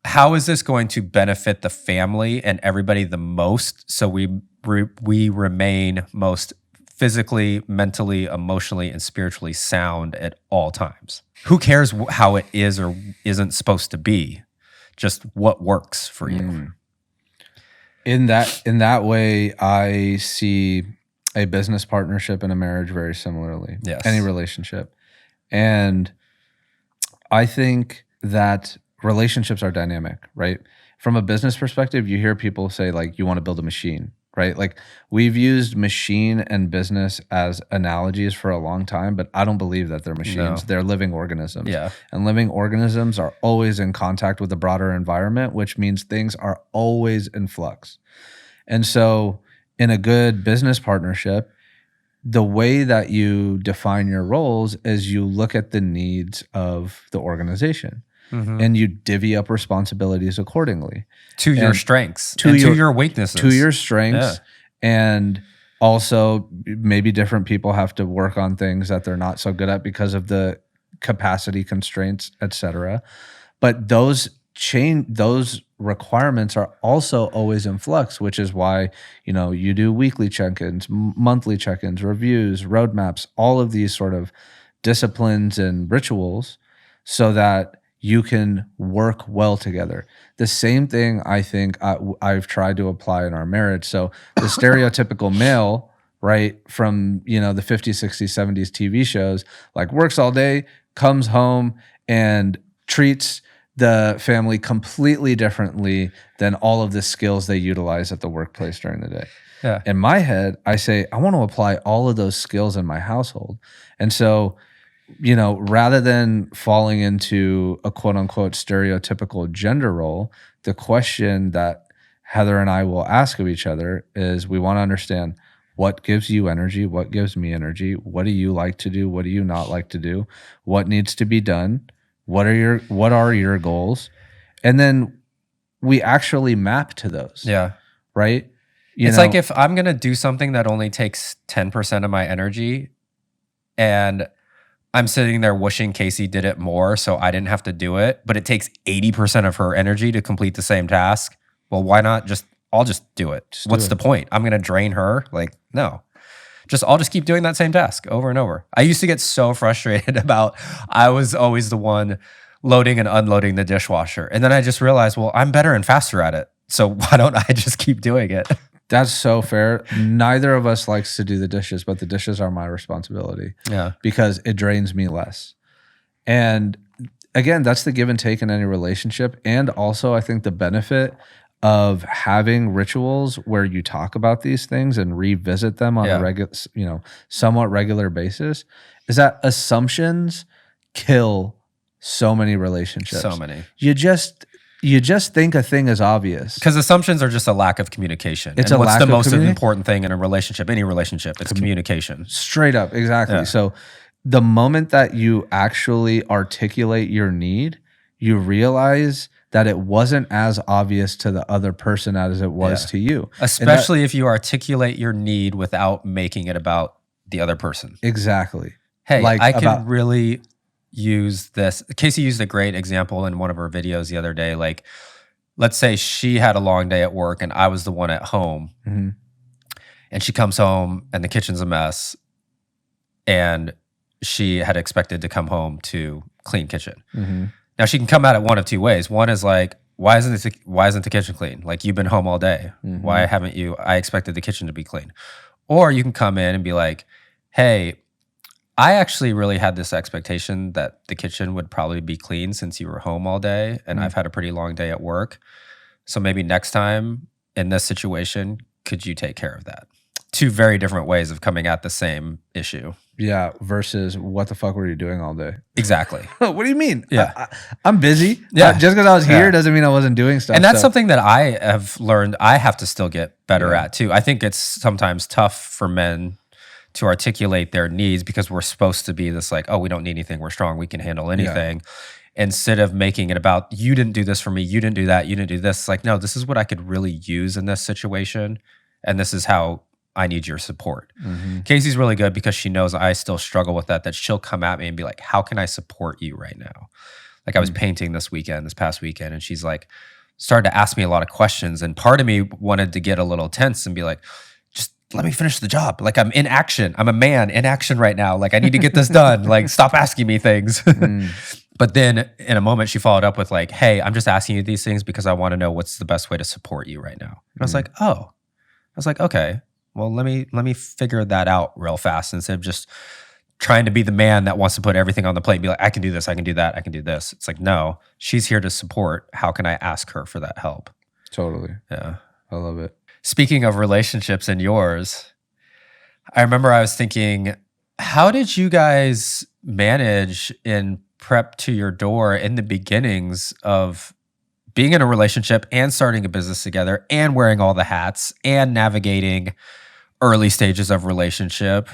how is this going to benefit the family and everybody the most, so we remain most physically, mentally, emotionally, and spiritually sound at all times. Who cares how it is or isn't supposed to be? Just what works for you. In that way, I see a business partnership and a marriage very similarly. Yes. Any relationship. And I think that relationships are dynamic, right? From a business perspective, you hear people say like, you want to build a machine, right? Like, we've used machine and business as analogies for a long time, but I don't believe that they're machines. No. They're living organisms. Yeah. And living organisms are always in contact with the broader environment, which means things are always in flux. And so in a good business partnership, the way that you define your roles is you look at the needs of the organization and you divvy up responsibilities accordingly. To your strengths, to your weaknesses. To your strengths. And also maybe different people have to work on things that they're not so good at because of the capacity constraints, etc. But those requirements are also always in flux, which is why, you do weekly check-ins, monthly check-ins, reviews, roadmaps, all of these sort of disciplines and rituals so that you can work well together. The same thing I think I've tried to apply in our marriage. So the stereotypical male, right, from the 50s, 60s, 70s TV shows, like works all day, comes home and treats the family completely differently than all of the skills they utilize at the workplace during the day. Yeah. In my head, I say, I want to apply all of those skills in my household. And so, rather than falling into a quote unquote stereotypical gender role, the question that Heather and I will ask of each other is we want to understand what gives you energy, what gives me energy, what do you like to do, what do you not like to do, what needs to be done, what are your goals, and then we actually map to those. Yeah. Right? It's like if I'm going to do something that only takes 10% of my energy and I'm sitting there wishing Casey did it more so I didn't have to do it, but it takes 80% of her energy to complete the same task. Well, why not I'll just do it. What's the point? I'm going to drain her? Like, no. I'll just keep doing that same task over and over. I used to get so frustrated about I was always the one loading and unloading the dishwasher. And then I just realized, well, I'm better and faster at it. So why don't I just keep doing it? That's so fair. Neither of us likes to do the dishes, but the dishes are my responsibility. Yeah. Because it drains me less. And again, that's the give and take in any relationship. And also I think the benefit of having rituals where you talk about these things and revisit them on a regular, somewhat regular basis is that assumptions kill so many relationships. So many. You just think a thing is obvious. Because assumptions are just a lack of communication. It's and a what's lack the of most important thing in a relationship, any relationship? It's communication. Straight up, exactly. Yeah. So the moment that you actually articulate your need, you realize that it wasn't as obvious to the other person as it was to you. Especially if you articulate your need without making it about the other person. Exactly. Hey, I could really use this. Casey used a great example in one of her videos the other day. Like, let's say she had a long day at work and I was the one at home. Mm-hmm. And she comes home and the kitchen's a mess. And she had expected to come home to clean kitchen. Mm-hmm. Now she can come at it one of two ways. One is like, why isn't the kitchen clean? Like, you've been home all day. Mm-hmm. Why haven't you? I expected the kitchen to be clean. Or you can come in and be like, hey, I actually really had this expectation that the kitchen would probably be clean since you were home all day and I've had a pretty long day at work. So maybe next time in this situation, could you take care of that? Two very different ways of coming at the same issue. Yeah, versus what the fuck were you doing all day? Exactly. What do you mean? Yeah. I'm busy. Yeah. Just because I was here doesn't mean I wasn't doing stuff. And that's something that I have learned I have to still get better at too. I think it's sometimes tough for men to articulate their needs because we're supposed to be this like, oh, we don't need anything. We're strong. We can handle anything. Instead of making it about, you didn't do this for me. You didn't do that. You didn't do this. It's like, no, this is what I could really use in this situation. And this is how I need your support. Mm-hmm. Casey's really good because she knows I still struggle with that she'll come at me and be like, how can I support you right now? Like I was painting this past weekend, and she's like, started to ask me a lot of questions. And part of me wanted to get a little tense and be like, just let me finish the job. Like I'm in action. I'm a man in action right now. Like I need to get this done. Like stop asking me things. But then in a moment she followed up with like, hey, I'm just asking you these things because I want to know what's the best way to support you right now. And I was like, oh. I was like, okay. Well, let me figure that out real fast instead of just trying to be the man that wants to put everything on the plate and be like, I can do this, I can do that, I can do this. It's like, no, she's here to support. How can I ask her for that help? Totally. Yeah. I love it. Speaking of relationships and yours, I remember I was thinking, how did you guys manage in prep to your door in the beginnings of being in a relationship and starting a business together and wearing all the hats and navigating early stages of relationship?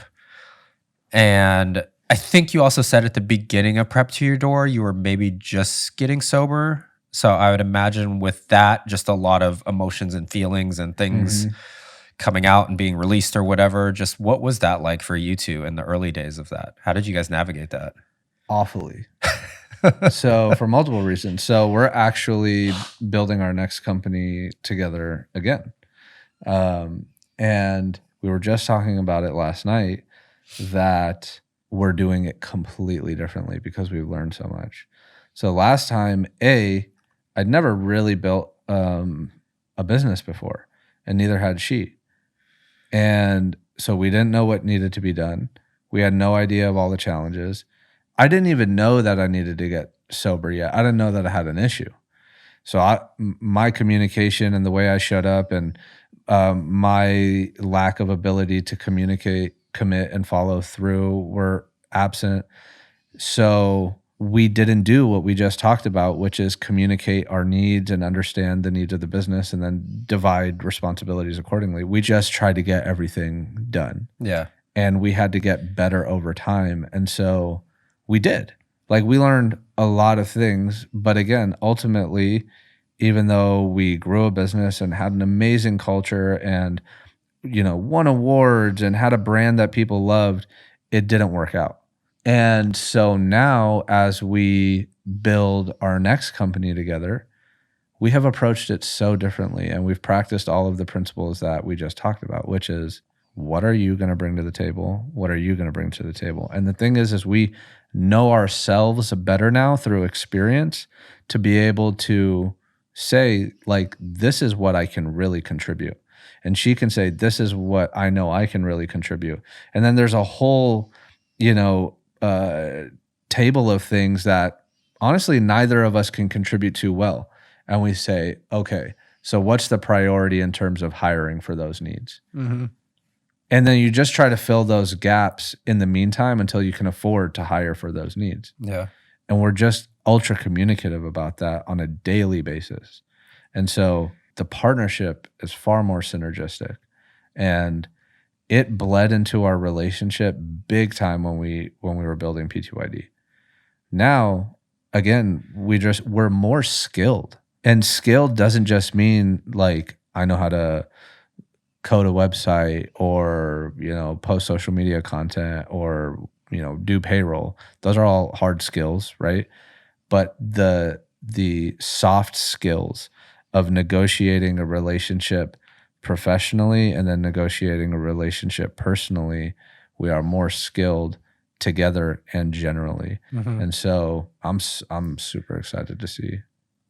And I think you also said at the beginning of Prep to Your Door, you were maybe just getting sober. So I would imagine with that, just a lot of emotions and feelings and things coming out and being released or whatever. Just what was that like for you two in the early days of that? How did you guys navigate that? Awfully. So for multiple reasons. So we're actually building our next company together again. And we were just talking about it last night that we're doing it completely differently because we've learned so much. So last time, I'd never really built a business before, and neither had she. And so we didn't know what needed to be done. We had no idea of all the challenges. I didn't even know that I needed to get sober yet. I didn't know that I had an issue. So my communication and the way I showed up and my lack of ability to communicate, commit, and follow through were absent. So we didn't do what we just talked about, which is communicate our needs and understand the needs of the business and then divide responsibilities accordingly. We just tried to get everything done. Yeah. And we had to get better over time. And so we did. Like, we learned a lot of things, but again, ultimately, even though we grew a business and had an amazing culture and, won awards and had a brand that people loved, it didn't work out. And so now, as we build our next company together, we have approached it so differently, and we've practiced all of the principles that we just talked about, which is, what are you going to bring to the table? What are you going to bring to the table? And the thing is we know ourselves better now through experience to be able to say, like, this is what I can really contribute. And she can say, this is what I know I can really contribute. And then there's a whole, table of things that honestly neither of us can contribute to well. And we say, okay, so what's the priority in terms of hiring for those needs? Mm-hmm. And then you just try to fill those gaps in the meantime until you can afford to hire for those needs. Yeah. And we're just ultra communicative about that on a daily basis. And so the partnership is far more synergistic. And it bled into our relationship big time when we were building P2ID. Now, again, we're more skilled. And skilled doesn't just mean like I know how to code a website or, post social media content or, do payroll. Those are all hard skills, right? But the soft skills of negotiating a relationship professionally and then negotiating a relationship personally, we are more skilled together and generally. Mm-hmm. And so I'm super excited to see.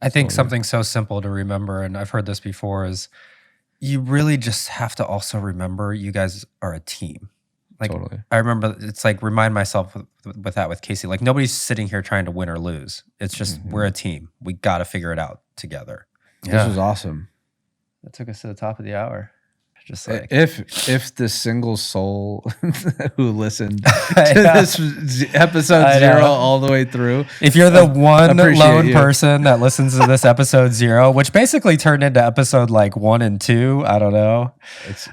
I think something so simple to remember, and I've heard this before, is you really just have to also remember you guys are a team. Like, Totally. I remember it's like remind myself with that with Casey, like nobody's sitting here trying to win or lose. It's just we're a team. We got to figure it out together. This was awesome. That took us to the top of the hour. Just like if the single soul who listened to this episode 0 all the way through, if you're the one lone person that listens to this episode 0, which basically turned into episode like 1 and 2, I don't know.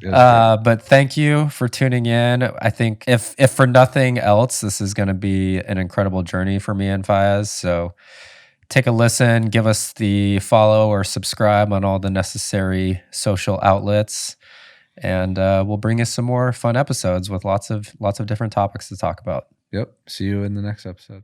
But thank you for tuning in. I think if for nothing else, this is going to be an incredible journey for me and Faiez. So take a listen, give us the follow or subscribe on all the necessary social outlets. And we'll bring you some more fun episodes with lots of different topics to talk about. Yep. See you in the next episode.